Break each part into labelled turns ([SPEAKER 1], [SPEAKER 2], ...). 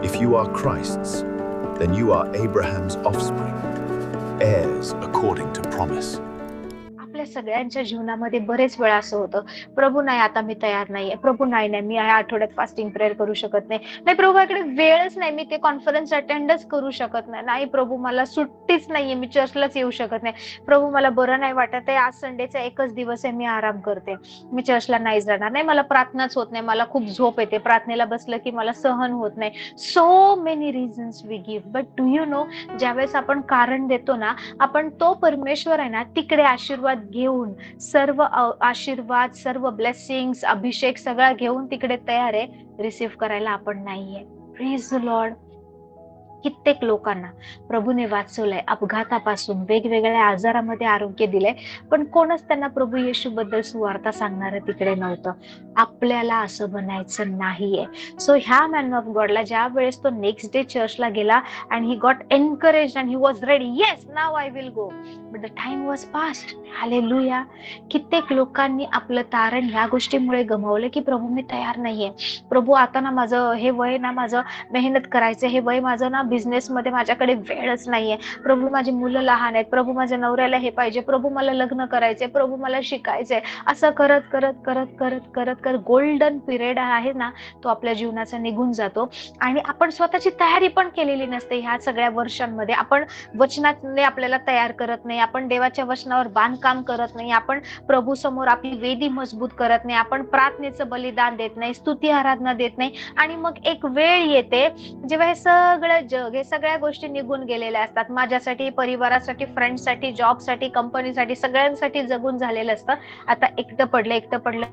[SPEAKER 1] If you are Christ's, then you are Abraham's offspring, heirs according to promise.
[SPEAKER 2] आपल्या सगळ्यांच्या जीवनामध्ये बरेच वेळा असं होतं, प्रभू नाही आता मी तयार नाहीये, प्रभू नाही मी या आठवड्यात फास्टिंग प्रेयर करू शकत नाही, प्रभूकडे वेळच नाही, मी ते कॉन्फरन्स अटेंडच करू शकत नाही, प्रभू मला सुट्टीच नाहीये, मी चर्चलाच येऊ शकत नाही, प्रभू मला बरं नाही वाटत आहे, आज संडेचा एकच दिवस आहे, मी आराम करते, मी चर्चला नाही जाणार, नाही मला प्रार्थनाच होत नाही, मला खूप झोप येते, प्रार्थनेला बसलं की मला सहन होत नाही. So many reasons we give, but do you know, ज्यावेळेस आपण कारण देतो ना, आपण तो परमेश्वर आहे ना तिकडे आशीर्वाद घेऊन, सर्व आशीर्वाद, सर्व ब्लेसिंग्स, अभिषेक सगळा घेऊन तिकडे तयार आहे रिसीव्ह करायला आपण नाहीये. Praise the Lord. कित्येक लोकांना प्रभूने वाचवलंय, अपघातापासून वेगवेगळ्या आजारामध्ये आरोग्य दिलंय, पण कोणच त्यांना प्रभू येशू बद्दल सुवार्ता सांगणार तिकडे नव्हतं. आपल्याला असं बनायचं नाहीये. सो ह्या मॅन ऑफ गॉडला ज्या वेळेस तो नेक्स्ट डे चर्चला गेला and he got encouraged and he was ready, yes now I will go, but the time was past. Hallelujah. कित्येक लोकांनी आपलं तारण ह्या गोष्टीमुळे गमावलं की प्रभू मी तयार नाहीये, प्रभू आता ना माझं हे वय ना, माझं मेहनत करायचं हे वय, माझं ना बिझनेस मध्ये माझ्याकडे वेळच नाहीये, प्रभू माझी मुलं लहान आहेत, प्रभू माझ्या नवऱ्याला हे पाहिजे, प्रभू मला लग्न करायचंय, प्रभू मला शिकायचंय, असं करत करत करत करत करत करत गोल्डन पिरियड आहे ना तो आपल्या जीवनाचा निघून जातो. आणि आपण स्वतःची तयारी पण केलेली नसते. ह्या सगळ्या वर्षांमध्ये आपण वचनाने आपल्याला तयार करत नाही, आपण देवाच्या वचनावर बांधकाम करत नाही, आपण प्रभू समोर आपली वेदी मजबूत करत नाही, आपण प्रार्थनेचं बलिदान देत नाही, स्तुती आराधना देत नाही. आणि मग एक वेळ येते जेव्हा हे सगळं जग, हे सगळ्या गोष्टी निघून गेलेल्या असतात, माझ्यासाठी, परिवारासाठी, फ्रेंड्ससाठी, जॉबसाठी, कंपनीसाठी, सगळ्यांसाठी जगून झालेलं असतं. आता एकटं पडलं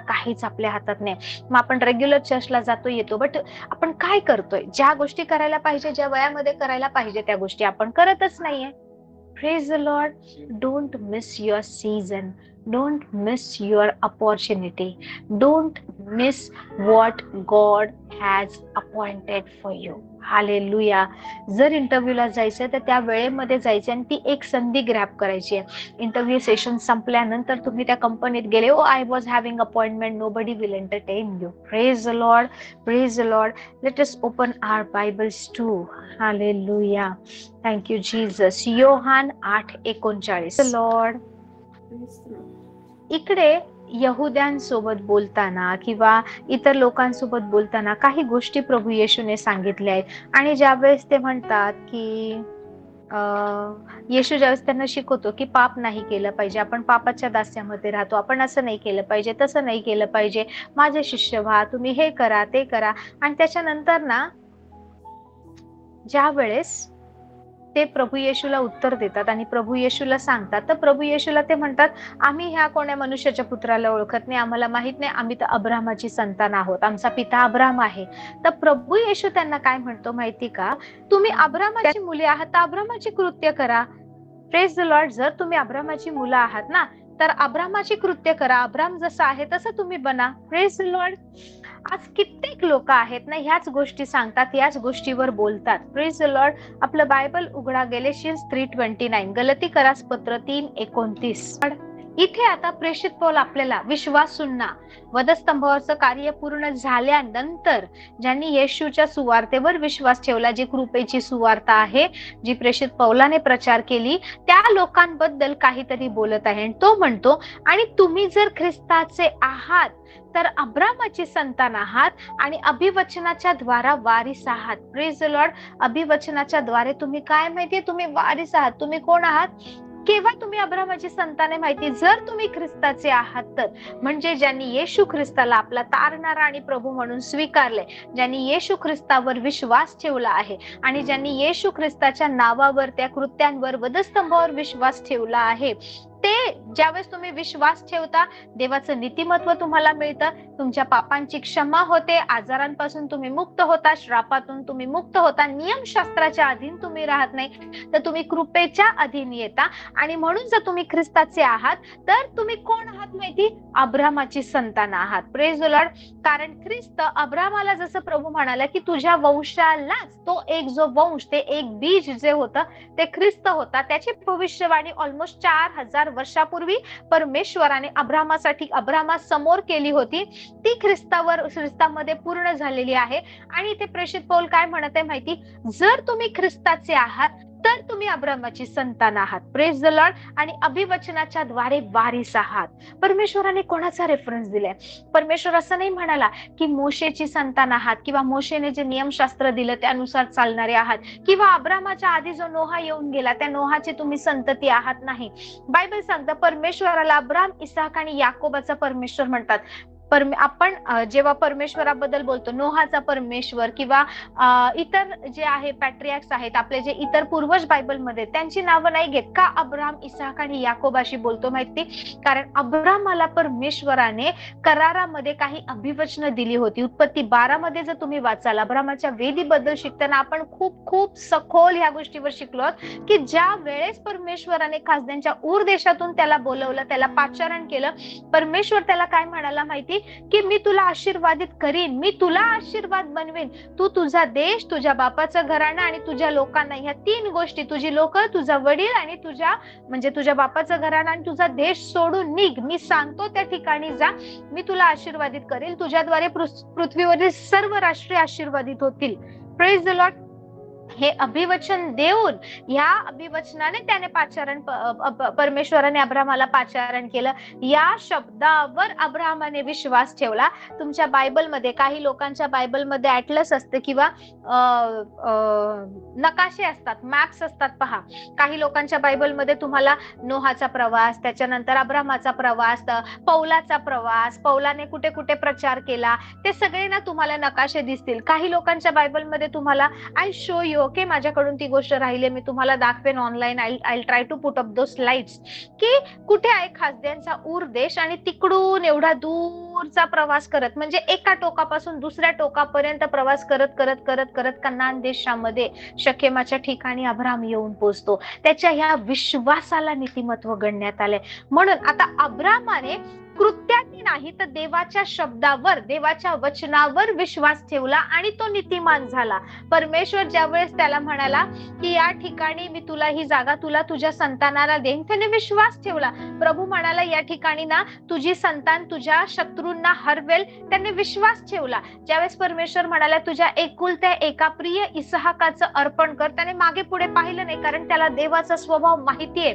[SPEAKER 2] काहीच आपल्या हातात नाही. मग आपण रेग्युलर चर्चला जातो येतो, बट आपण काय करतोय? ज्या गोष्टी करायला पाहिजे, ज्या वयामध्ये करायला पाहिजे त्या गोष्टी आपण करतच नाहीये. Praise the Lord. Don't miss your season. Don't miss your opportunity. Don't miss what God has appointed for you. Hallelujah. जर इंटरव्ह्यूला जायचं तर त्या वेळेमध्ये जायचं आणि ती एक संधी ग्रॅब करायची आहे. इंटरव्ह्यू सेशन संपल्यानंतर तुम्ही त्या कंपनीत गेले, oh I was having appointment, nobody will entertain you. Praise the Lord. Praise the Lord. Let us open our Bibles to. Hallelujah. Thank you Jesus. योहान 8:39. लॉर्ड. इकडे यहुद्यांसोबत बोलताना किंवा इतर लोकांसोबत बोलताना काही गोष्टी प्रभू येशूने सांगितल्या आहेत. आणि ज्यावेळेस ते म्हणतात की येशू ज्यावेळेस त्यांना शिकवतो की पाप नाही केलं पाहिजे, आपण पापाच्या दास्यामध्ये राहतो, आपण असं नाही केलं पाहिजे, तसं नाही केलं पाहिजे, माझे शिष्य व्हा, तुम्ही हे करा ते करा. आणि त्याच्यानंतर ना ज्या वेळेस ते प्रभू येशूला उत्तर देतात आणि प्रभू येशूला सांगतात, तर प्रभू येशूला ते म्हणतात, आम्ही ह्या कोण्या मनुष्याच्या पुत्राला ओळखत नाही, आम्हाला माहित नाही, आम्ही तर अब्राहमाची संतान आहोत, आमचा पिता अब्राहम आहे. तर प्रभू येशू त्यांना काय म्हणतो माहिती का? तुम्ही अब्राहमाची मुले आहात तर अब्राहमाची कृत्य करा. Praise the Lord. जर तुम्ही अब्राहमाची मुलं आहात ना तर अब्राहमाची कृत्य करा, अब्राहम जसं आहे तसं तुम्ही बना. Praise the Lord. आज कित्येक लोक आहेत ना ह्याच गोष्टी सांगतात, याच गोष्टीवर बोलतात. Praise the Lord. आपलं बायबल उघडा, गॅलेशियन्स 3:29, गलतीकरास पत्र 3:29. इथे आता प्रेषित पौल आपल्याला विश्वासूंना, वधस्तंभावरचं कार्य पूर्ण झाल्यानंतर ज्यांनी येशूच्या सुवार्तेवर विश्वास ठेवला, जी कृपेची सुवार्ता आहे, जी प्रेषित पौलाने प्रचार केली, त्या लोकांबद्दल काहीतरी बोलत आहे. आणि तो म्हणतो, आणि तुम्ही जर ख्रिस्ताचे आहात तर अब्राहमाची संतान आहात आणि अभिवचनाच्या द्वारा वारिस आहात. Praise the Lord. अभिवचनाच्या द्वारे तुम्ही काय माहितीये? तुम्ही वारिस आहात. तुम्ही कोण आहात? केव्हा तुम्ही अब्राहमाची संतान आहे माहिती? जर तुम्ही ख्रिस्ताचे आहात तर. म्हणजे ज्यांनी येशू ख्रिस्ताला आपला तारणारा आणि प्रभू म्हणून स्वीकारले, ज्यांनी येशू ख्रिस्तावर विश्वास ठेवला आहे आणि ज्यांनी येशू ख्रिस्ताच्या नावावर, त्या कृत्यांवर, वधस्तंभावर विश्वास ठेवला आहे, ते ज्यावेळेस तुम्ही विश्वास ठेवता, देवाचं नीतिमत्व तुम्हाला मिळतं, तुमच्या पापांची क्षमा होते, आजारांपासून तुम्ही मुक्त होता, श्रापातून तुम्ही मुक्त होता, नियमशास्त्राच्या अधीन तुम्ही राहत नाही, तर तुम्ही कृपेच्या अधीन येता. आणि म्हणून जर तुम्ही ख्रिस्ताचे आहात तर तुम्ही कोण आहात माहिती? अब्राहमाची संतान आहात. Praise the Lord. कारण ख्रिस्त अब्राहमाला जसं प्रभू म्हणाला की तुझ्या वंशालाच, तो एक जो वंश, ते एक बीज जे होतं ते ख्रिस्त होता, त्याची भविष्यवाणी ऑलमोस्ट 4000 वर्षापूर्वी परमेश्वराने अब्रामासाठी अब्रामासमोर केली होती ती ख्रिस्तामध्ये पूर्ण झालेली आहे. आणि इथे प्रेषित पौल काय म्हणत आहे माहिती, जर तुम्ही ख्रिस्ताचे आहात तर तुम्ही अब्रामाची संतान आहात. Praise the Lord. आणि अभिवचनाच्या द्वारे वारीस आहात. परमेश्वराने कोणाचा रेफरन्स दिलाय? परमेश्वर असं नाही म्हणाला की मोशेची संतान आहात किंवा मोशेने जे नियमशास्त्र दिलं त्यानुसार चालणारे आहात किंवा अब्रामाच्या आधी जो नोहा येऊन गेला त्या नोहाची तुम्ही संतती आहात. नाही, बायबल सांगतं परमेश्वराला अब्राम, इसाक आणि याकोबाचा परमेश्वर म्हणतात. आपण जेव्हा परमेश्वराबद्दल बोलतो, नोहाचा परमेश्वर किंवा इतर जे आहे पॅट्रियाक्स आहेत आपले, जे इतर पूर्वज बायबलमध्ये, त्यांची नावं नाही घेत. का अब्राम, इसाक आणि याकोबाशी बोलतो माहिती? कारण अब्रामाला परमेश्वराने करारामध्ये काही अभिवचनं दिली होती. उत्पत्ती 12 मध्ये जर तुम्ही वाचाल, अब्रामाच्या वेदीबद्दल शिकताना आपण खूप खूप सखोल ह्या गोष्टीवर शिकलो की ज्या वेळेस परमेश्वराने खासदांच्या ऊर देशातून त्याला बोलवलं, त्याला पाचारण केलं, परमेश्वर त्याला काय म्हणाला माहिती की मी तुला आशीर्वादित करीन, मी तुला आशीर्वाद बनवेन, तू तुझा देश, तुझ्या बापाचं घराणं आणि तुझ्या लोकांना, ह्या 3 गोष्टी, तुझी लोक, तुझा वडील आणि तुझ्या बापाचं घराणं आणि तुझा देश सोडून निघ, मी सांगतो त्या ठिकाणी जा, मी तुला आशीर्वादित करेल, तुझ्याद्वारे पृथ्वीवरील सर्व राष्ट्रे आशीर्वादित होतील. Praise the Lord. हे अभिवचन देऊन या अभिवचनाने त्याने परमेश्वराने अब्रामाला पाचारण केलं. या शब्दावर अब्रामाने विश्वास ठेवला. तुमच्या बायबलमध्ये, काही लोकांच्या बायबलमध्ये ॲटलस असते किंवा नकाशे असतात, मॅप्स असतात. पहा, काही लोकांच्या बायबलमध्ये तुम्हाला नोहाचा प्रवास, त्याच्यानंतर अब्रामाचा प्रवास, पौलाचा प्रवास, पौलाने कुठे कुठे प्रचार केला, ते सगळे ना तुम्हाला नकाशे दिसतील. काही लोकांच्या बायबलमध्ये तुम्हाला आय शो यू, ओके, माझ्याकडून ती गोष्ट राहिली, मी तुम्हाला दाखवेन online, I try to put up two slides, की कुठे आहे खासद्यांचा ऊर देश आणि तिकडून एवढा दूरचा प्रवास करत, म्हणजे एका टोकापासून दुसऱ्या टोकापर्यंत प्रवास करत करत करत करत कनान देशामध्ये शकेमाच्या ठिकाणी अब्राम येऊन पोहोचतो. त्याच्या ह्या विश्वासाला नीतिमत्व गणण्यात आले. म्हणून आता अब्रामाने कृत्याने नाही तर देवाच्या शब्दावर, देवाच्या वचनावर विश्वास ठेवला आणि तो नीतिमान झाला. परमेश्वर ज्यावेळेस त्याला म्हणाला की या ठिकाणी मी तुला ही जागा, तुला तुझ्या संतानाला देईन, त्याने विश्वास ठेवला. प्रभू म्हणाला या ठिकाणी ना तुझी संतान तुझ्या शत्रूंना हरवेल, त्याने विश्वास ठेवला. ज्यावेळेस परमेश्वर म्हणाला तुझ्या एकुलत्या एका प्रिय इसहाकाचं अर्पण कर, त्याने मागे पुढे पाहिलं नाही, कारण त्याला देवाचा स्वभाव माहितीये.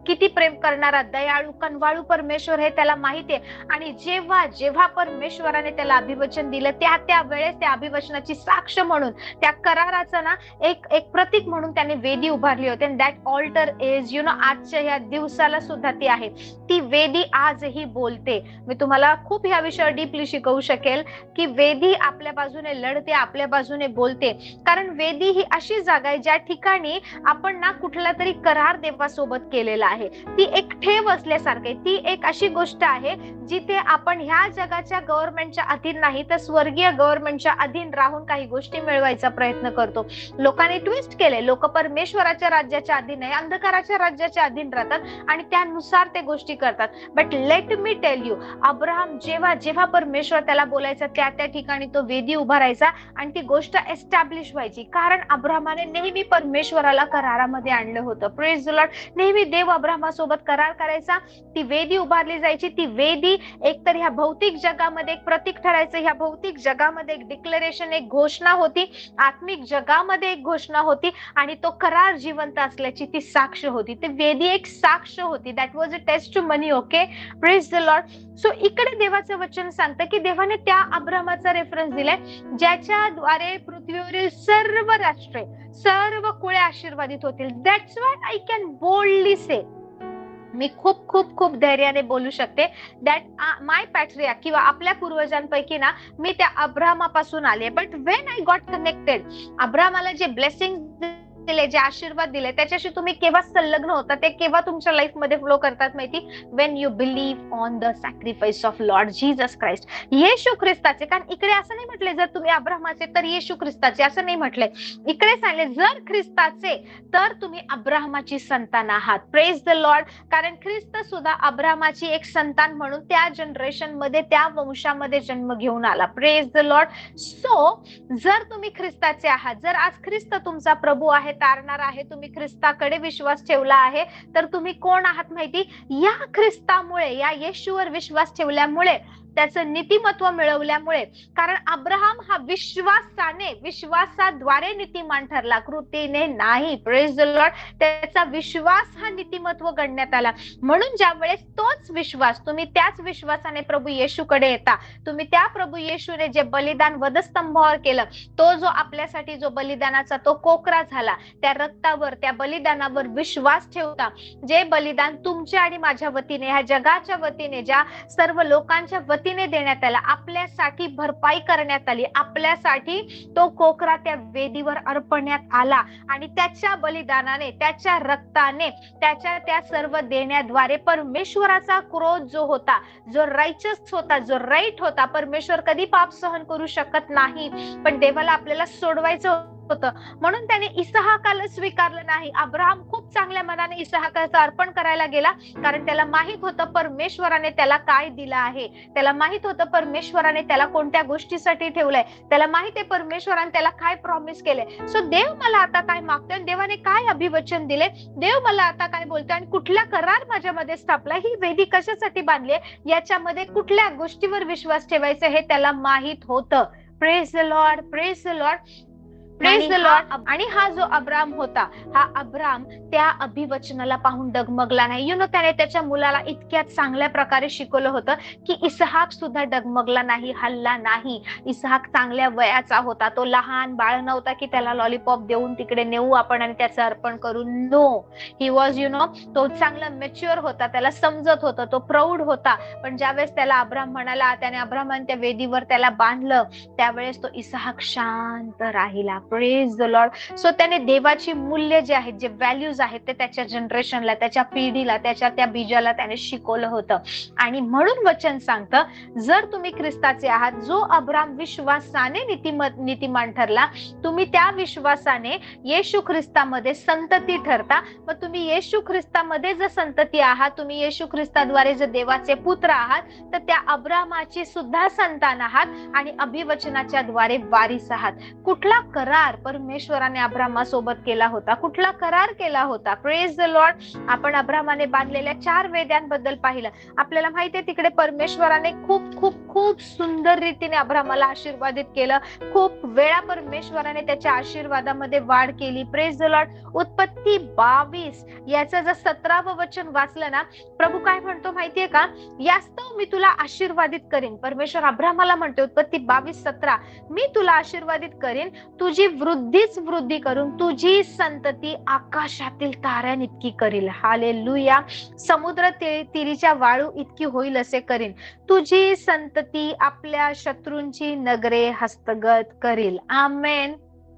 [SPEAKER 2] किती प्रेम करणारा, दयाळू, कनवाळू परमेश्वर हे त्याला माहितीये. आणि जेव्हा जेव्हा परमेश्वराने त्याला अभिवचन दिलं, त्या वेळेस त्या अभिवचनाची साक्ष म्हणून, त्या कराराचं ना एक प्रतीक म्हणून त्याने वेदी उभारली होती. दॅट ऑल्टर इज आजच्या या दिवसाला सुद्धा ती आहे. ती वेदी आजही बोलते. मी तुम्हाला खूप ह्या विषयावर डीपली शिकवू शकेल की वेदी आपल्या बाजूने लढते, आपल्या बाजूने बोलते. कारण वेदी ही अशी जागा आहे ज्या ठिकाणी आपण ना कुठला तरी करार देवासोबत केलेला आहे. ती एक ठेव असल्यासारखे, ती एक अशी गोष्ट आहे जिथे आपण ह्या जगाच्या गव्हर्नमेंटच्या अधीन नाही तर स्वर्गीय गव्हर्नमेंटच्या अधीन राहून काही गोष्टी मिळवायचा प्रयत्न करतो. लोकांनी ट्विस्ट केले, लोक परमेश्वराच्या राज्याच्या अधीन नाही, अंधकाराच्या राज्याच्या अधीन राहतात आणि त्यानुसार ते गोष्टी करतात. But let me tell you, Abraham जेव्हा जेव्हा परमेश्वर त्याला बोलायचा त्या ठिकाणी तो वेदी उभारायचा आणि ती गोष्ट एस्टॅब्लिश व्हायची. कारण अब्राहमाने नेहमी परमेश्वराला करारामध्ये आणलं होतं. Praise the Lord. नेहमी देव अब्राहमासोबत करार करायचा, ती वेदी उभारली जायची. ती वेदी एकतर ह्या भौतिक जगामध्ये एक प्रतीक ठरायचं, ह्या भौतिक जगामध्ये एक डिक्लेरेशन, एक घोषणा होती, आत्मिक जगामध्ये एक घोषणा होती आणि तो करार जिवंत असल्याची ती साक्ष होती. ती वेदी एक साक्ष होती. That was a testimony. Okay, praise the Lord. So इकडे देवाचं वचन सांगतं की देवाने त्या अब्रामाचा रेफरन्स दिलाय ज्याच्याद्वारे पृथ्वीवरील सर्व राष्ट्रे, सर्व कुळे आशीर्वादित होतील. That's why I can boldly say, मी खूप खूप खूप धैर्याने बोलू शकते दॅट माय पॅट्रिया किंवा आपल्या पूर्वजांपैकी ना मी त्या अब्रामापासून आले. But when I got connected, अब्रामाला जे ब्लेसिंग दिले, जे आशीर्वाद दिले, त्याच्याशी तुम्ही केव्हा संलग्न होता, ते केव्हा तुमच्या लाईफ मध्ये फ्लो करतात माहिती? When you believe on the sacrifice of Lord Jesus Christ, येशू ख्रिस्ताचे. कारण इकडे असं नाही म्हटले जर तुम्ही अब्रामाचे तर येशू ख्रिस्ताचे, असं नाही म्हटलंय. इकडे सांगले जर ख्रिस्ताचे तर तुम्ही अब्राहमाची संतान आहात. Praise the Lord. कारण ख्रिस्त सुद्धा अब्राहमाची एक संतान म्हणून त्या जनरेशन मध्ये, त्या वंशामध्ये जन्म घेऊन आला. Praise the Lord. सो जर तुम्ही ख्रिस्ताचे आहात, जर आज ख्रिस्त तुमचा प्रभू आहे, आहे, तारणार आहे, तुम्ही ख्रिस्ताकडे विश्वास ठेवला आहे, तर तुम्ही कोण आहात माहिती? या ख्रिस्तामुळे, या येशूवर विश्वास ठेवल्यामुळे, त्याचं नीतिमत्व मिळवल्यामुळे. कारण अब्राहम हा विश्वासाद्वारे नीतिमान ठरला, कृतीने नाही. Praise the Lord. त्याचा विश्वास हा नीतिमत्व गणण्यात आला. म्हणून ज्या वेळेस तोच विश्वास, तुम्ही त्याच विश्वासाने प्रभू येशूकडे येता, तुम्ही त्या प्रभू येशूने जे बलिदान वधस्तंभावर केलं, तो जो आपल्यासाठी जो बलिदानाचा तो कोकरा झाला, त्या रक्तावर, त्या बलिदानावर विश्वास ठेवता, जे बलिदान तुमच्या आणि माझ्या वतीने, ह्या जगाच्या वतीने, ज्या सर्व लोकांच्या वतीने देण्यात आला, आपल्यासाठी भरपाई करण्यात आली, आपल्यासाठी तो कोकरा त्या वेदीवर अर्पण्यात आला, आणि त्याच्या बलिदानाने, त्याच्या रक्ताने, त्याच्या त्या सर्व देण्याद्वारे परमेश्वराचा क्रोध जो होता, जो राइचस होता, जो राईट होता, परमेश्वर कधी पाप सहन करू शकत नाही, पण देवाला आपल्याला सोडवायचं होतं, म्हणून त्याने इसहाकाला स्वीकारलं नाही. अब्राहम खूप चांगल्या मनाने इसहाकाचं अर्पण करायला गेला, कारण त्याला माहित होतं परमेश्वराने त्याला काय दिलं आहे, त्याला माहित होतं परमेश्वराने त्याला कोणत्या गोष्टीसाठी ठेवलंय, त्याला माहित आहे परमेश्वराने त्याला काय प्रॉमिस केलंय. सो देव मला आता काय मागतोय, देवाने काय अभिवचन दिले, देव मला आता काय बोलतोय, आणि कुठला करार माझ्यामध्ये स्थापला, ही वेदी कशासाठी बांधली, याच्यामध्ये कुठल्या गोष्टीवर विश्वास ठेवायचा हे त्याला माहित होतं. Praise the Lord, praise the Lord, praise the Lord. आणि हा जो अब्राम होता, हा अब्राम त्या अभिवचनाला पाहून डगमगला नाही. त्याने त्याच्या मुलाला इतक्या चांगल्या प्रकारे शिकवलं होतं की इसहाक सुद्धा डगमगला नाही, हल्ला नाही. इसहाक चांगल्या वयाचा होता, तो लहान बाळ नव्हता की त्याला लॉलीपॉप देऊन तिकडे नेऊ आपण आणि त्याचं अर्पण करू. नो, ही वॉज तो चांगला मॅच्युअर होता, त्याला समजत होतं, तो प्रौढ होता. पण ज्यावेळेस त्याला अब्राम म्हणाला, त्याने अब्रामाने त्या वेदीवर त्याला बांधलं, त्यावेळेस तो इसहाक शांत राहिला. Praise the Lord. सो त्याने देवाची मूल्य जे आहेत, जे व्हॅल्यूज आहेत, ते त्याच्या जनरेशनला, त्याच्या पिढीला, त्याच्या त्या बीजाला त्याने शिकवलं होतं. आणि म्हणून वचन सांगतं, जर तुम्ही ख्रिस्ताचे आहात, जो अब्राम विश्वासाने नीतिमान ठरला, तुम्ही त्या विश्वासाने येशू ख्रिस्तामध्ये संतती ठरता. मग तुम्ही येशू ख्रिस्तामध्ये जर संतती आहात, तुम्ही येशू ख्रिस्ताद्वारे जर देवाचे पुत्र आहात, तर त्या अब्रामाची सुद्धा संतान आहात आणि अभिवचनाच्या द्वारे वारिस आहात. कुठला करार परमेश्वराने अब्रामासोबत केला होता, कुठला करार केला होता? Praise the Lord. आपण अब्रामाने बांधलेल्या 4 वेद्यांबद्दल पाहिलं. आपल्याला माहितीये तिकडे परमेश्वराने खूप खूप खूप सुंदर रीतीने अब्रामाला आशीर्वादित केलं. खूप वेळा परमेश्वराने त्याच्या आशीर्वादामध्ये वाढ केली. Praise the Lord. उत्पत्ती 22 याचं जर 17वं वचन वाचलं ना, प्रभू काय म्हणतो माहितीये का? यास्तव मी तुला आशीर्वादित करीन. परमेश्वर अब्रामाला म्हणते, उत्पत्ती 22:17, मी तुला आशीर्वादित करीन, तुझी वृद्धीच वृद्धी करून तुझी संतती आकाशातील ताऱ्यांइतकी करील. हालेलुया. समुद्र तीरीच्या वाळू इतकी होईल असे करीन. तुझी संतती आपल्या शत्रूंची नगरे हस्तगत करील. Amen,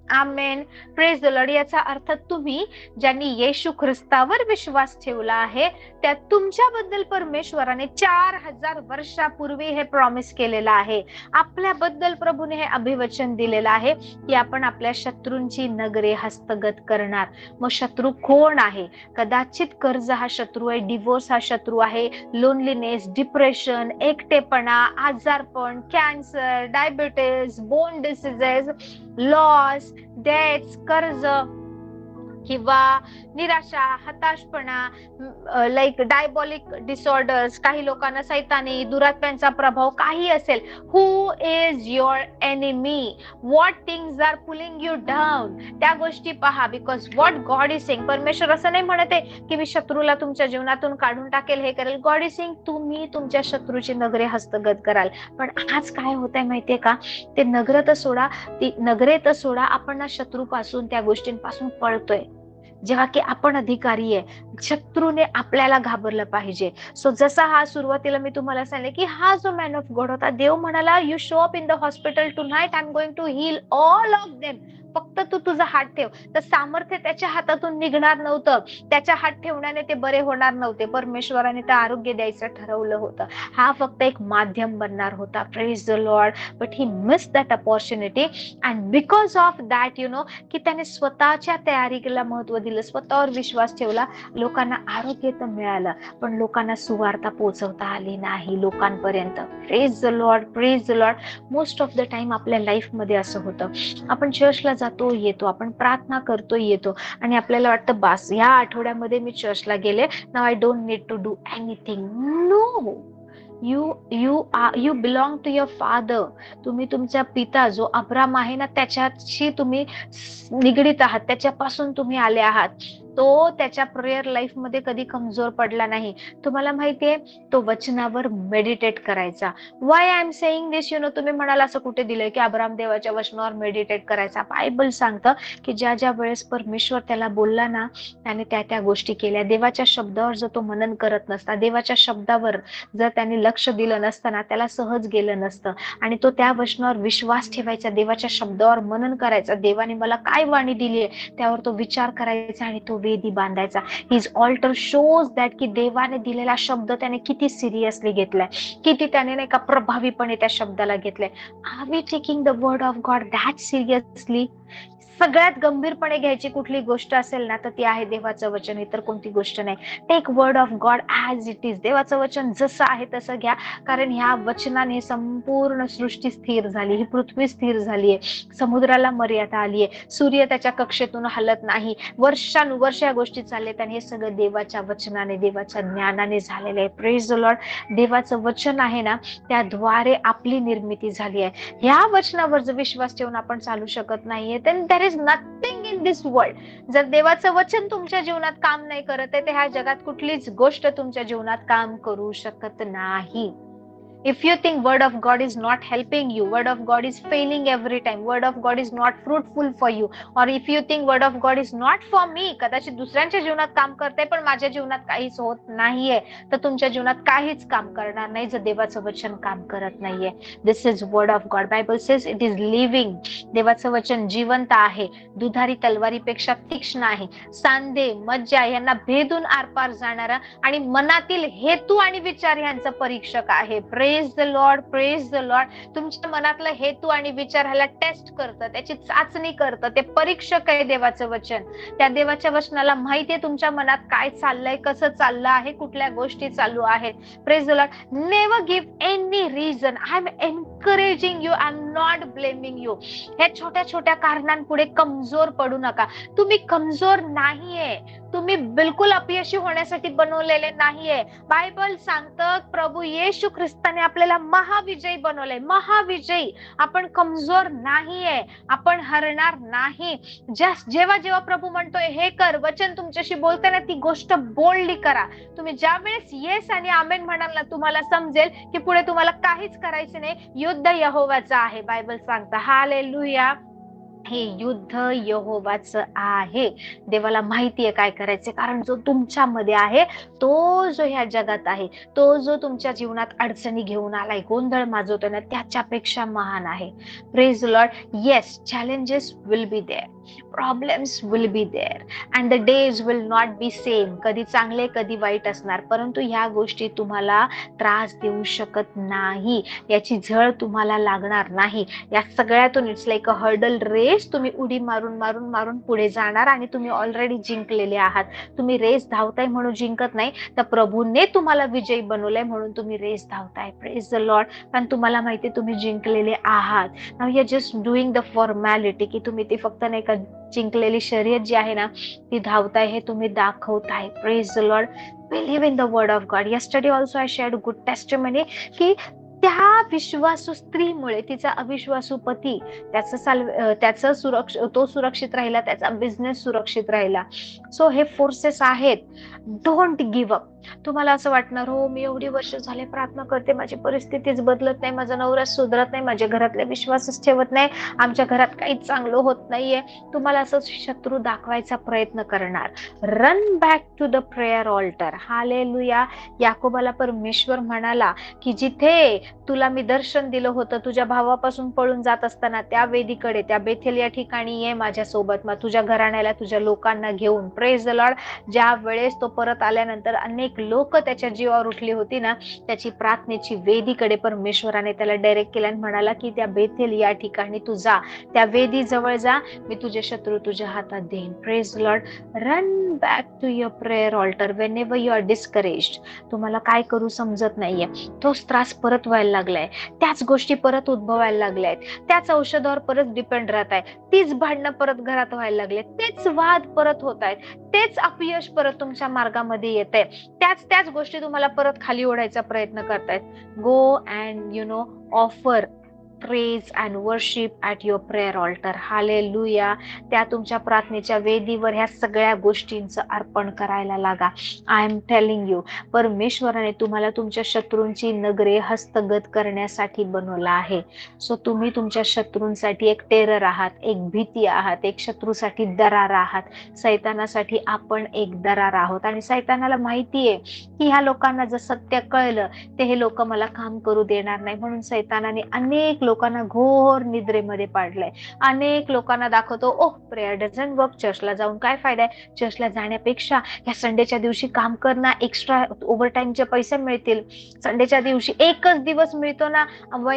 [SPEAKER 2] amen. Praise the Lord. याचा अर्थ तुम्ही ज्यांनी येशू ख्रिस्तावर विश्वास ठेवला आहे, त्या तुमच्याबद्दल परमेश्वराने 4000 वर्षापूर्वी हे प्रॉमिस केलेलं आहे. आपल्याबद्दल प्रभूने हे अभिवचन दिलेलं आहे की आपण आपल्या शत्रूंची नगरे हस्तगत करणार. मग शत्रू कोण आहे? कदाचित कर्ज हा शत्रू आहे, डिवोर्स हा शत्रू आहे, लोनलीनेस, डिप्रेशन, एकटेपणा, आजारपण, cancer, diabetes, bone diseases, loss, debts, कर्ज किंवा निराशा, हताशपणा, लाईक डायबॉलिक डिसऑर्डर्स, काही लोकांना सैतानी, दुरात्म्यांचा प्रभाव, काही असेल. Who is your enemy? What things are pulling you down? त्या गोष्टी पहा. Because what God is saying, परमेश्वर असं नाही म्हणते की मी शत्रूला तुमच्या जीवनातून काढून टाकेल, हे करेल. गॉड इज सेइंग तुम्ही तुमच्या शत्रूची नगरे हस्तगत कराल. पण आज काय होतंय माहितीये का? ते नगरे तर सोडा, आपण ना शत्रूपासून, त्या गोष्टींपासून पळतोय, जेव्हा की आपण अधिकारी आहे. शत्रूने आपल्याला घाबरलं पाहिजे. सो जसा हा सुरुवातीला मी तुम्हाला सांगितले की हा जो मॅन ऑफ गॉड होता, देव म्हणाला, you show up in the hospital tonight, I am going to heal all of them. फक्त तू तुझा हात ठेव. तर सामर्थ्य त्याच्या हातातून निघणार नव्हतं, त्याच्या हात ठेवण्याने ते बरे होणार नव्हते. परमेश्वराने ते आरोग्य द्यायचं ठरवलं होतं. हा फक्त एक माध्यम बनणार होता. Praise the Lord. But he miss that opportunity, and because of that की त्याने स्वतःच्या तयारीला महत्व दिलं, स्वतःवर विश्वास ठेवला. लोकांना आरोग्य तर मिळालं, पण लोकांना सुवार्ता पोहोचवता आली नाही लोकांपर्यंत. Praise the Lord, praise the Lord. Most of the time आपल्या लाईफ मध्ये असं होतं, आपण चर्चला जातो येतो, आपण प्रार्थना करतो येतो, आणि आपल्याला वाटतं बास या आठवड्यामध्ये मी चर्चला गेले, now I don't need to do anything. No, you belong to your father. तुम्ही तुमचा पिता जो अब्राम आहे ना, त्याच्याशी तुम्ही निगडीत आहात, त्याच्यापासून तुम्ही आले आहात. तो त्याच्या प्रेयर लाईफ मध्ये कधी कमजोर पडला नाही. तुम्हाला माहितीये, तो वचनावर मेडिटेट करायचा. वाय आय एम सेइंग दिस, तुम्ही म्हणाल असं कुठे दिलंय की अब्राम देवाच्या वचनावर मेडिटेट करायचा? बायबल सांगतं की ज्या ज्या वेळेस परमेश्वर त्याला बोलला ना, त्याने त्या त्या गोष्टी केल्या. देवाच्या शब्दावर जर तो मनन करत नसता, देवाच्या शब्दावर जर त्याने लक्ष दिलं नसतं ना, त्याला सहज गेलं नसतं. आणि तो त्या वचनावर विश्वास ठेवायचा, देवाच्या शब्दावर मनन करायचा. देवाने मला काय वाणी दिली आहे त्यावर तो विचार करायचा आणि तो वेदी बांधायचा. हिज ऑल्टर शोज दॅट की देवाने दिलेला शब्द त्याने किती सिरियसली घेतलाय, किती त्याने नाही का प्रभावीपणे त्या शब्दाला घेतलंय. Are we taking the word of god that seriously? सगळ्यात गंभीरपणे घ्यायची कुठली गोष्ट असेल ना, तर ती आहे देवाचं वचन, इतर कोणती गोष्ट नाही. Take word of god as it is. देवाचं वचन जसं आहे तसं घ्या, कारण ह्या वचनाने संपूर्ण सृष्टी स्थिर झाली, ही पृथ्वी स्थिर झालीये, समुद्राला मर्यादा आलीये, सूर्य त्याच्या कक्षेतून हलत नाही, वर्षानुवर्ष या गोष्टी चालल्यात, आणि हे सगळं देवाच्या वचनाने, देवाच्या ज्ञानाने झालेलं आहे. Praise the Lord. देवाचं वचन आहे ना, त्याद्वारे आपली निर्मिती झाली आहे. ह्या वचनावर जर विश्वास ठेवून आपण चालू शकत नाहीये, then there is nothing in this world. जर देवाचं वचन तुमच्या जीवनात काम नाही करत आहे, तर ह्या जगात कुठलीच गोष्ट तुमच्या जीवनात काम करू शकत नाही. If you think word of God is not helping you, word of God is failing every time, word of God is not fruitful for you, or if you think word of God is not for me, कदाचित दुसऱ्यांच्या जीवनात काम करते पण माझ्या जीवनात काहीच होत नाहीये, तर तुमच्या जीवनात काहीच काम करणार नाही जर देवाचं वचन काम करत नाहीये. This is word of God. Bible says it is living. देवाचं वचन जिवंत आहे, दुधारी तलवारीपेक्षा तीक्ष्ण आहे, सांधे मज्जा यांना भेदून आरपार जाणारा आणि मनातील हेतू आणि विचार यांचा परीक्षक आहे. Praise the Lord, praise the Lord. तुमच्या मनातला हेतू आणि विचार ह्याला टेस्ट करतं, त्याची चाचणी करतं, ते परीक्षक आहे देवाचं वचन. त्या देवाच्या वचनाला माहितीये तुमच्या मनात काय चाललंय, कसं चाललं आहे, कुठल्या गोष्टी चालू आहेत. Praise the lord. Never give any reason. I am encouraging you, I am not blaming you. ह्या छोट्या छोट्या कारणांपुढे कमजोर पडू नका. तुम्ही कमजोर नाहीये, तुम्ही बिलकुल अपयशी होण्यासाठी बनवलेले नाहीये. बायबल सांगतं प्रभू येशू ख्रिस्ताने आपल्याला महाविजयी बनवलंय, महाविजयी. आपण कमजोर नाहीये, आपण हरणार नाही. जेव्हा जेव्हा प्रभू म्हणतोय हे कर, वचन तुमच्याशी बोलताना ती गोष्ट बोल्डली करा. तुम्ही ज्या वेळेस येस आणि आमेन म्हणाल ना, तुम्हाला समजेल की पुढे तुम्हाला काहीच करायचं नाही. युद्ध यहोवाचं आहे. बायबल सांगतं हालेलुया, हे युद्ध यहोवाचं आहे. देवाला माहितीये काय करायचे, कारण जो तुमच्यामध्ये आहे, तो जो ह्या जगात आहे, तो जो तुमच्या जीवनात अडचणी घेऊन आलाय, गोंधळ माजवतोय ना, त्याच्यापेक्षा महान आहे. Praise lord. Yes, challenges will be there, problems will be there, and the days will not be same. कधी चांगले कधी वाईट असणार, परंतु ह्या गोष्टी तुम्हाला त्रास देऊ शकत नाही, याची झळ तुम्हाला लागणार नाही. या सगळ्यातून it's like a hurdle race. तुम्ही उडी मारून मारून मारून पुढे जाणार आणि तुम्ही ऑलरेडी जिंकलेले आहात. तुम्ही रेस धावताय म्हणून जिंकत नाही, तर प्रभूने तुम्हाला विजयी बनवलंय म्हणून तुम्ही रेस धावताय. Praise the Lord. पण तुम्हाला माहिती तुम्ही जिंकलेले आहात. Now you are just doing the formality, की तुम्ही ती फक्त नाही का जिंकलेली शर्यत जी आहे ना ती धावताय, हे तुम्ही दाखवताय. Praise the Lord. Believe in the word of God. Yesterday also I shared good testimony की त्या विश्वासू स्त्रीमुळे तिचा अविश्वासू पती तो सुरक्षित राहिला, त्याचा बिझनेस सुरक्षित राहिला. सो हे फोर्सेस आहेत. Don't give up. तुम्हाला असं वाटणार हो मी एवढी वर्ष झाले प्रार्थना करते, माझी परिस्थितीच बदलत नाही, माझा नवरा सुधरत नाही, माझ्या घरातले विश्वासच ठेवत नाही, आमच्या घरात काहीच चांगलं होत नाहीये. तुम्हाला असं शत्रू दाखवायचा प्रयत्न करणार. Run back to the prayer altar. Hallelujah. याकोबाला परमेश्वर म्हणाला की जिथे तुला मी दर्शन दिलं होतं, तुझ्या भावापासून पळून जात असताना त्या वेदीकडे, त्या बेथेल या ठिकाणी ये माझ्यासोबत, मग तुझ्या घराण्याला, तुझ्या लोकांना घेऊन. Praise the Lord. ज्या वेळेस तो परत आल्यानंतर अनेक अनेक लोक त्याच्या जीवावर उठली होती ना, त्याची प्रार्थनेची वेदीकडे परमेश्वराने त्याला डायरेक्ट केला आणि म्हणाला की त्या बेथेल या ठिकाणी तू जा, त्या वेदी जवळ जा, मी तुझे शत्रू तुझ्या हातात देईन. Praise lord. Run back to your prayer altar whenever you are discouraged. तुम्हाला काय करू समजत नाहीये, तोच त्रास परत व्हायला लागलाय, त्याच गोष्टी परत उद्भवायला लागल्यात, त्याच औषधावर परत डिपेंड राहत आहे, तीच भांडणं परत घरात व्हायला लागले, तेच वाद परत होत आहेत, तेच अपयश परत तुमच्या मार्गामध्ये येत आहे, त्याच गोष्टी तुम्हाला परत खाली ओढायचा प्रयत्न करतायत. Go and offer praise and worship at your prayer altar. Hallelujah. त्या तुमच्या प्रार्थनेच्या वेदीवर ह्या सगळ्या गोष्टींचं अर्पण करायला लागा. आय एम टेलिंग यू, परमेश्वराने तुम्हाला तुमच्या शत्रूंची नगरे हस्तगत करण्यासाठी बनवला आहे. सो तुम्ही तुमच्या शत्रूंसाठी एक टेरर आहात, एक भीती आहात, एक शत्रूसाठी दरार आहात. सैतानासाठी आपण एक दरार आहोत आणि सैतानाला माहितीये की ह्या लोकांना जर सत्य कळलं ते हे लोक मला काम करू देणार नाही, म्हणून सैतानाने अनेक लोकांना घोर निद्रेमध्ये पाडलंय. अनेक लोकांना दाखवतो, ओह प्रेयर डझंट वर्क, चर्चला जाऊन काय फायदा आहे, चर्चला जाण्यापेक्षा या संडेच्या दिवशी काम कर ना, एक्स्ट्रा ओव्हरटाईमचे पैसे मिळतील. संडेच्या दिवशी एकच दिवस मिळतो ना,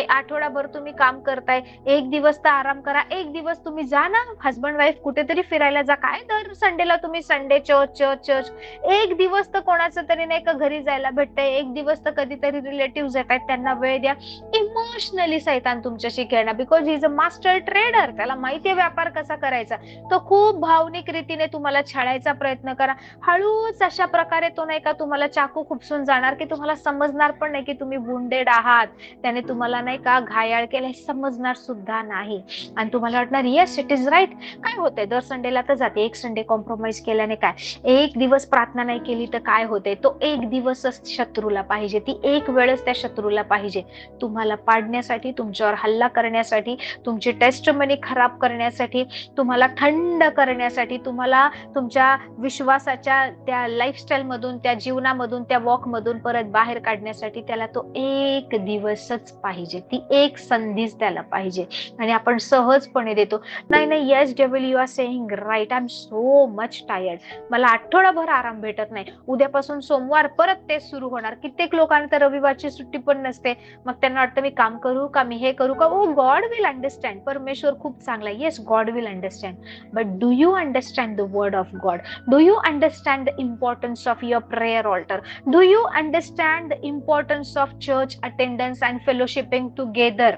[SPEAKER 2] आठवडाभर तुम्ही काम करताय, एक दिवस तर आराम करा, एक दिवस तुम्ही जा ना हसबंड वाईफ कुठेतरी फिरायला जा. काय दर संडेला तुम्ही संडे चर्च चर्च चर्च, एक दिवस तर कोणाचं तरी नाही का घरी जायला भेटतंय, एक दिवस तर कधीतरी रिलेटिव्ह येत आहेत त्यांना वेळ द्या. इमोशनली सैतान तुमच्याशी खेळणार, because he is a master trader. त्याला माहितीये व्यापार कसा करायचा. तो खूप भावनिक रीतीने तुम्हाला छळायचा प्रयत्न करा. हळूच अशा प्रकारे तो नाही का तुम्हाला चाकू खुपसून जाणार की तुम्हाला समजणार पण नाही की तुम्ही वुंडेड आहात. त्याने तुम्हाला नाही का घायाळ केलं, समजणार सुद्धा नाही आणि तुम्हाला वाटणार येस इट इज राईट. काय होतंय, दर संडेला तर जाते, एक संडे कॉम्प्रोमाइज केल्याने काय, एक दिवस प्रार्थना नाही केली तर काय होते. तो एक दिवसच शत्रूला पाहिजे, ती एक वेळच त्या शत्रूला पाहिजे, तुम्हाला पाडण्यासाठी, तुमच्यावर हल्ला करण्यासाठी, तुमची टेस्टमनी खराब करण्यासाठी, तुम्हाला थंड करण्यासाठी, तुम्हाला तुमच्या विश्वासाच्या त्या लाईफस्टाईल मधून, त्या जीवनामधून, त्या वॉक मधून परत बाहेर काढण्यासाठी त्याला तो एक दिवसच पाहिजे, ती एक संधीच त्याला पाहिजे. आणि आपण सहजपणे देतो, नाही yes devil you are saying right, I am so much tired, मला आठवडाभर आराम भेटत नाही, उद्यापासून सोमवार परत तेच सुरू होणार. कित्येक लोकांना तर रविवारची सुट्टी पण नसते, मग त्यांना वाटतं मी काम करू का, मी हे करू का. ओ गॉड विल अंडरस्टँड, परमेश्वर खूप चांगला आहे, yes God will understand, but do you understand the word of God, do you understand the importance of your prayer altar, do you understand the importance of church attendance and fellowshipping together.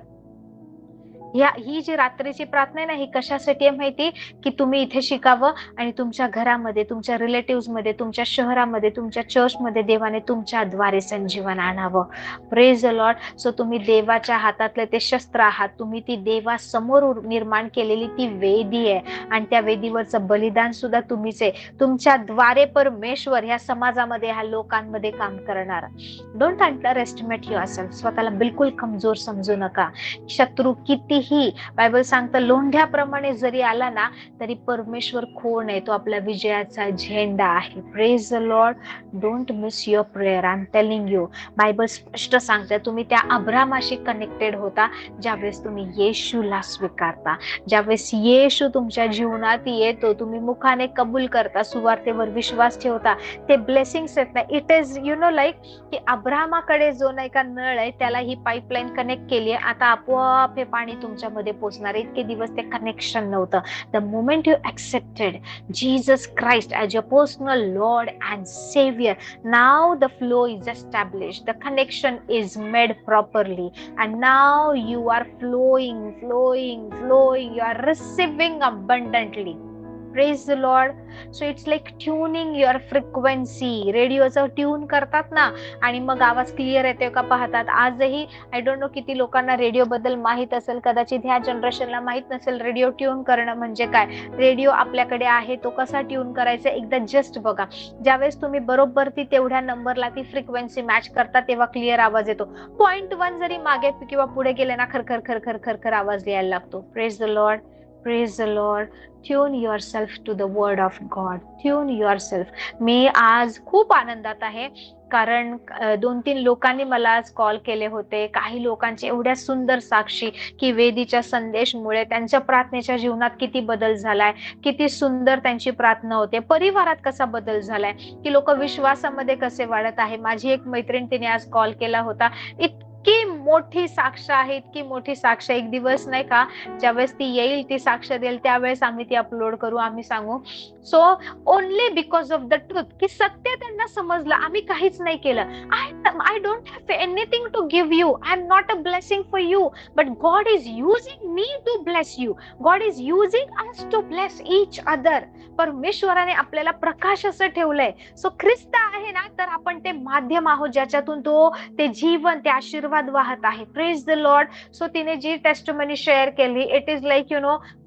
[SPEAKER 2] ही जी रात्रीची प्रार्थना आहे ना, ही कशासाठी आहे माहिती, की तुम्ही इथे शिकावं आणि तुमच्या घरामध्ये, तुमच्या रिलेटिव्ह मध्ये, तुमच्या शहरामध्ये, तुमच्या चर्चमध्ये देवाने तुमच्याद्वारे संजीवन आणावं. Praise the Lord. सो तुम्ही देवाच्या हातातले ते शस्त्र आहात, तुम्ही ती देवासमोर निर्माण केलेली ती वेदी आहे आणि त्या वेदीवरचं बलिदान सुद्धा तुम्हीच आहे. तुमच्याद्वारे परमेश्वर ह्या समाजामध्ये, ह्या लोकांमध्ये काम करणार. Don't under estimate yourself. स्वतःला बिलकुल कमजोर समजू नका. शत्रू कितीही, बायबल सांगतं, लोंढ्याप्रमाणे जरी आला ना तरी परमेश्वर कोण आहे, तो आपल्या विजयाचा झेंडा आहे. Praise the Lord. Don't miss your prayer, I am telling you. Bible स्पष्ट सांगते, तुम्ही त्या अब्रामाशी कनेक्टेड होता ज्यावेळेस तुम्ही येशूला स्वीकारता, ज्यावेळेस येशू तुमच्या जीवनात येतो, तुम्ही मुखाने कबूल करता, सुवार्तेवर विश्वास ठेवता, ते ब्लेसिंग्स आहेत ना. इट इज लाईक की अब्रामाकडे जो नाही का नळ आहे त्याला ही पाईपलाईन कनेक्ट केली आहे, आता आपोआप हे पाणी तुमच्यामध्ये पोहोचणार. इतके दिवस ते कनेक्शन नव्हतं. The moment you accepted Jesus Christ as your personal Lord and saviour, now the flow is established, the connection is made properly and now you are flowing flowing flowing, you are receiving abundantly. Praise the Lord. So it's like tuning your frequency. रेडिओचं tune करतात ना आणि मग आवाज clear येते का पाहतात. आजही आय डोंट नो किती लोकांना रेडिओ बद्दल माहित असेल, कदाचित ह्या जनरेशनला माहित नसेल रेडिओ ट्यून करणं म्हणजे काय. रेडिओ आपल्याकडे आहे, तो कसा ट्यून करायचा एकदा जस्ट बघा. ज्यावेळेस तुम्ही बरोबर ती तेवढ्या नंबरला ती फ्रिक्वेन्सी मॅच करता तेव्हा क्लिअर आवाज येतो. 0.1 जरी मागे किंवा पुढे गेले ना खरखर खरखर खरखर आवाज यायला लागतो. Praise the Lord. Praise the Lord. Tune yourself to the word of God. Tune yourself. मी आज खूप आनंदात आहे, कारण 2-3 लोकांनी मला आज कॉल केले होते. काही लोकांचे एवढ्या सुंदर साक्षी, की वेदीच्या संदेशमुळे त्यांच्या प्रार्थनेच्या जीवनात किती बदल झालाय, किती सुंदर त्यांची प्रार्थना होते, परिवारात कसा बदल झालाय, की लोक विश्वासामध्ये कसे वाढत आहे. माझी एक मैत्रीण, तिने आज कॉल केला होता. इतकी मोठी साक्ष आहे, इतकी मोठी साक्ष. एक दिवस नाही का, ज्यावेळेस ती येईल, ती साक्ष देईल, त्यावेळेस आम्ही ती अपलोड करू, आम्ही सांगू. So only because of the truth, की सत्य त्यांना समजलं. आम्ही काहीच नाही केलं. I don't have anything to give you. I am not a blessing for you, but god is using me to bless you. God is using us to bless each other. परमेश्वराने आपल्याला प्रकाश असं ठेवलंय. सो ख्रिस्त आहे ना, तर आपण ते माध्यम आहोत ज्याच्यातून तो ते जीवन, ते आशीर्वाद वाहत आहे. Praise the Lord. सो तिने जी टेस्टिमनी शेअर केली, it is like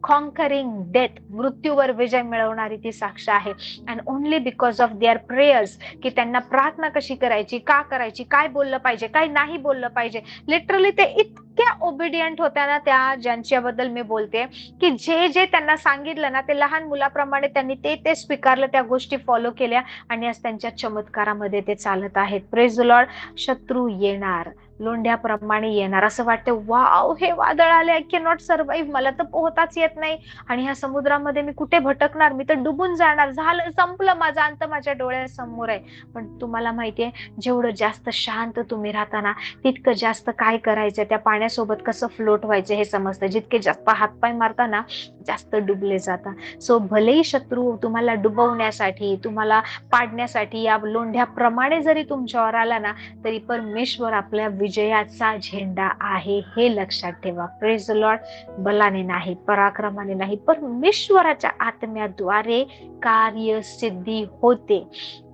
[SPEAKER 2] conquering death, मृत्यूवर विजय मिळवणारी ती साक्ष आहे. And only because of their prayers, की त्यांना प्रार्थना कशी करायची, का करायची, काय बोललं पाहिजे, काय नाही बोललं पाहिजे. लिटरली ते इतक्या ओबिडियंट होत्या ना त्या, ज्यांच्याबद्दल मी बोलते, की जे जे त्यांना सांगितलं ना, ते लहान मुलाप्रमाणे त्यांनी ते स्वीकारलं, त्या गोष्टी फॉलो केल्या, आणि आज त्यांच्या चमत्कारामध्ये ते चालत आहेत. Praise the Lord. शत्रू येणार, लोंढ्याप्रमाणे येणार. असं वाटतं, वाव, हे वादळ आले, आय कॅन नॉट सर्व्हाइव्ह, मला तर पोहताच येत नाही, आणि ह्या समुद्रामध्ये मी कुठे भटकणार, मी तर डुबून जाणार, झालं, संपलं, माझा अंत माझ्या डोळ्यासमोर आहे. पण तुम्हाला माहितीये, जेवढं जास्त शांत तुम्ही राहता ना, तितकं जास्त काय करायचं, त्या पाण्यासोबत कसं फ्लोट व्हायचं हे समजतं. जितके जास्त हातपाय मारता ना, जास्त डुबले जाता. सो भलेही शत्रू तुम्हाला डुबवण्यासाठी, तुम्हाला पाडण्यासाठी या लोंढ्याप्रमाणे जरी तुमच्यावर आला ना, तरी परमेश्वर आपल्या विजयाचा झेंडा आहे, हे लक्षात ठेवा. Praise the Lord. बलाने नाही, पराक्रमाने नाही, परमेश्वराच्या आत्म्याद्वारे कार्यसिद्धी होते.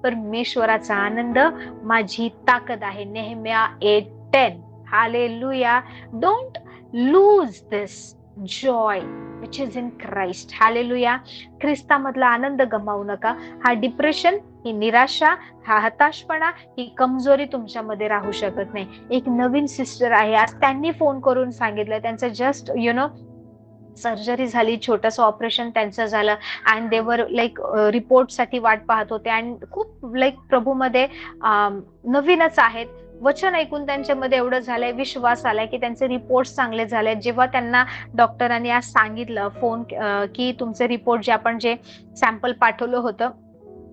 [SPEAKER 2] परमेश्वराचा आनंद माझी ताकद आहे. नेहम्या 8:10. Hallelujah. Don't lose this joy which is in Christ. Hallelujah. ख्रिस्तामधला आनंद गमावू नका. हा डिप्रेशन, ही निराशा, हा हताशपणा, ही कमजोरी तुमच्यामध्ये राहू शकत नाही. एक नवीन सिस्टर आहे, आज त्यांनी फोन करून सांगितलं, त्यांचं जस्ट सर्जरी झाली, छोटंसं ऑपरेशन त्यांचं झालं, अँड दे वर लाईक रिपोर्ट साठी वाट पाहत होते, अँड खूप लाईक प्रभूमध्ये नवीनच आहेत. वचन ऐकून त्यांच्यामध्ये एवढं झालंय, विश्वास आलाय, की त्यांचे रिपोर्ट चांगले झाले. जेव्हा त्यांना डॉक्टरांनी आज सांगितलं फोन, की तुमचे रिपोर्ट जे आपण जे सॅम्पल पाठवलं होतं,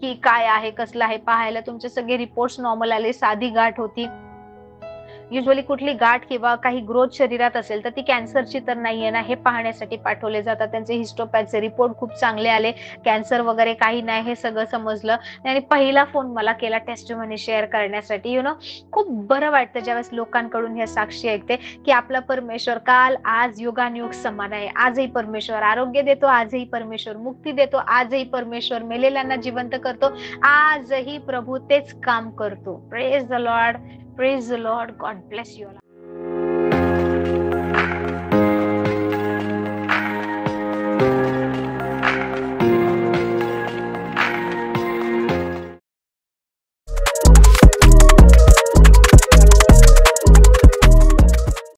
[SPEAKER 2] की काय आहे, कसलं आहे पाहायला, तुमचे सगळे रिपोर्ट्स नॉर्मल आले. साधी गाठ होती. युजली कुठली गाठ किंवा काही ग्रोथ शरीरात असेल तर ती कॅन्सरची तर नाहीये ना, हे पाहण्यासाठी पाठवले जातात. त्यांचे हिस्टोपॅथचे रिपोर्ट खूप चांगले आले, कॅन्सर वगैरे काही नाही, हे सगळं समजलं. आणि पहिला फोन मला केला टेस्टिमनी शेअर करण्यासाठी. खूप बरं वाटतं ज्यावेळेस लोकांकडून ह्या साक्षी ऐकते, की आपला परमेश्वर काल, आज, युगानुयुग समान आहे. आजही परमेश्वर आरोग्य देतो, आजही परमेश्वर मुक्ती देतो, आजही परमेश्वर मेलेल्यांना जिवंत करतो, आजही प्रभू तेच काम करतो. Praise the Lord. Praise the Lord. God bless you all.